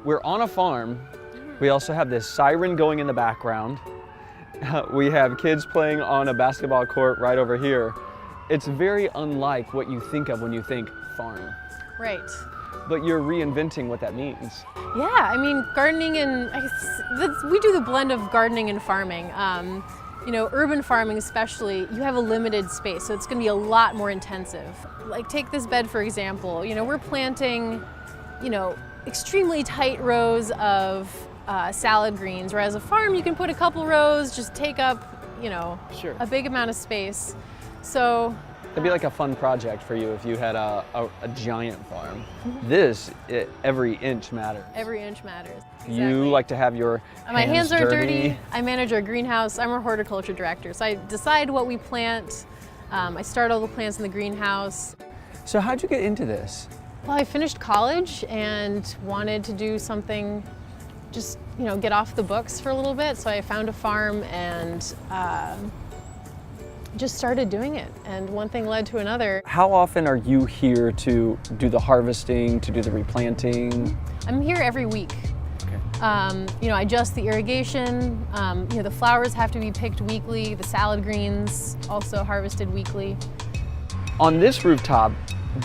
We're on a farm. We also have this siren going in the background. We have kids playing on a basketball court right over here. It's very unlike what you think of when you think farm. Right. But you're reinventing what that means. Yeah, I mean, gardening and we do the blend of gardening and farming. You know, urban farming especially, you have a limited space, so it's going to be a lot more intensive. Like take this bed for example. You know, we're planting, you know, extremely tight rows of salad greens, whereas a farm you can put a couple rows, just take up, you know, Sure. a big amount of space. So It'd be like a fun project for you if you had a giant farm. This, every inch matters. every inch matters. You Exactly. like to have your My hands are dirty. I manage our greenhouse. I'm a horticulture director, so I decide what we plant. I start all the plants in the greenhouse. So how'd you get into this? Well, I finished college and wanted to do something, just, you know, get off the books for a little bit. So I found a farm and just started doing it. And one thing led to another. How often are you here to do the harvesting, to do the replanting? I'm here every week. Okay. You know, I adjust the irrigation. You know, the flowers have to be picked weekly. The salad greens also harvested weekly. On this rooftop,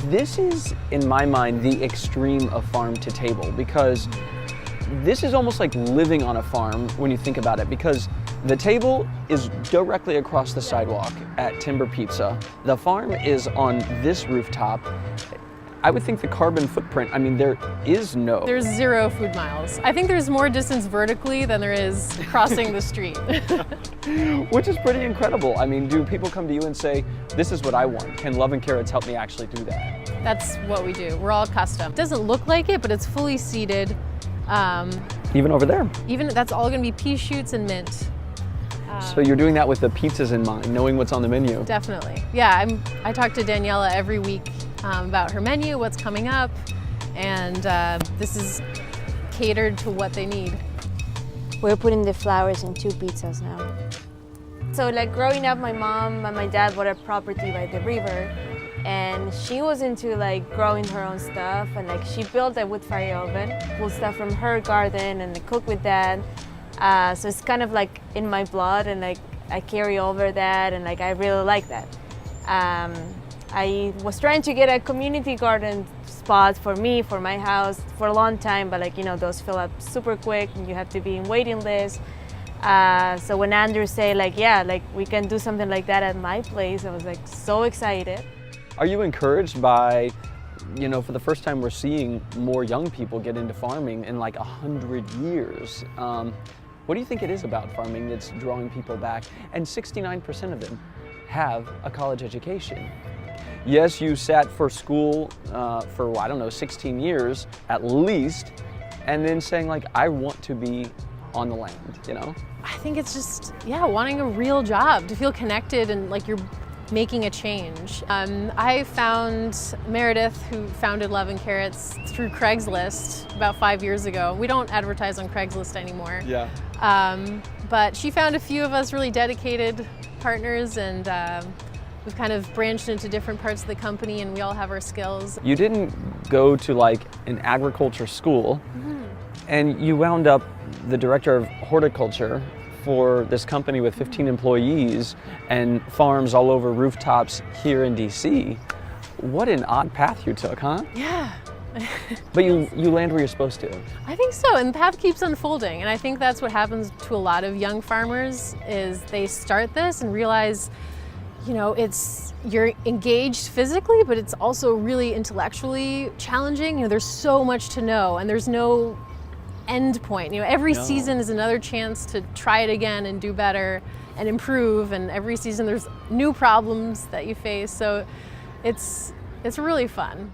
this is, in my mind, the extreme of farm to table, because this is almost like living on a farm when you think about it, because the table is directly across the sidewalk at Timber Pizza. The farm is on this rooftop. I would think the carbon footprint, I mean, there is no. There's 0 food miles. I think there's more distance vertically than there is crossing the street. Which is pretty incredible. I mean, do people come to you and say, this is what I want? Can Love and Carrots help me actually do that? That's what we do. We're all custom. It doesn't look like it, but it's fully seeded. Even over there. Even that's all gonna be pea shoots and mint. So you're doing that with the pizzas in mind, knowing what's on the menu. Definitely. Yeah, I talk to Daniela every week about her menu, what's coming up, and this is catered to what they need. We're putting the flowers in 2 pizzas now. So like growing up, my mom and my dad bought a property by the river, and she was into like growing her own stuff, and like she built a wood fire oven, pulled stuff from her garden and cook with that. So it's kind of like in my blood, and like I carry over that, and like I really like that. I was trying to get a community garden spot for me, for my house, for a long time, but like, you know, those fill up super quick and you have to be in waiting list. So when Andrew said like, yeah, like we can do something like that at my place, I was like so excited. Are you encouraged by, you know, for the first time we're seeing more young people get into farming in like 100 years. What do you think it is about farming that's drawing people back? And 69% of them have a college education. Yes, you sat for school for, I don't know, 16 years at least, and then saying like, I want to be on the land, you know? I think it's just, yeah, wanting a real job, to feel connected and like you're making a change. I found Meredith, who founded Love and Carrots, through Craigslist about 5 years ago. We don't advertise on Craigslist anymore. Yeah. But she found a few of us really dedicated partners, and we've kind of branched into different parts of the company, and we all have our skills. You didn't go to like an agriculture school, and you wound up the director of horticulture for this company with 15 employees and farms all over rooftops here in DC. What an odd path you took, huh? Yeah. But you land where you're supposed to. I think so, and the path keeps unfolding, and I think that's what happens to a lot of young farmers, is they start this and realize, you know, you're engaged physically, but it's also really intellectually challenging. You know, there's so much to know, and there's no end point. You know, every season is another chance to try it again and do better and improve, and every season there's new problems that you face, so it's really fun.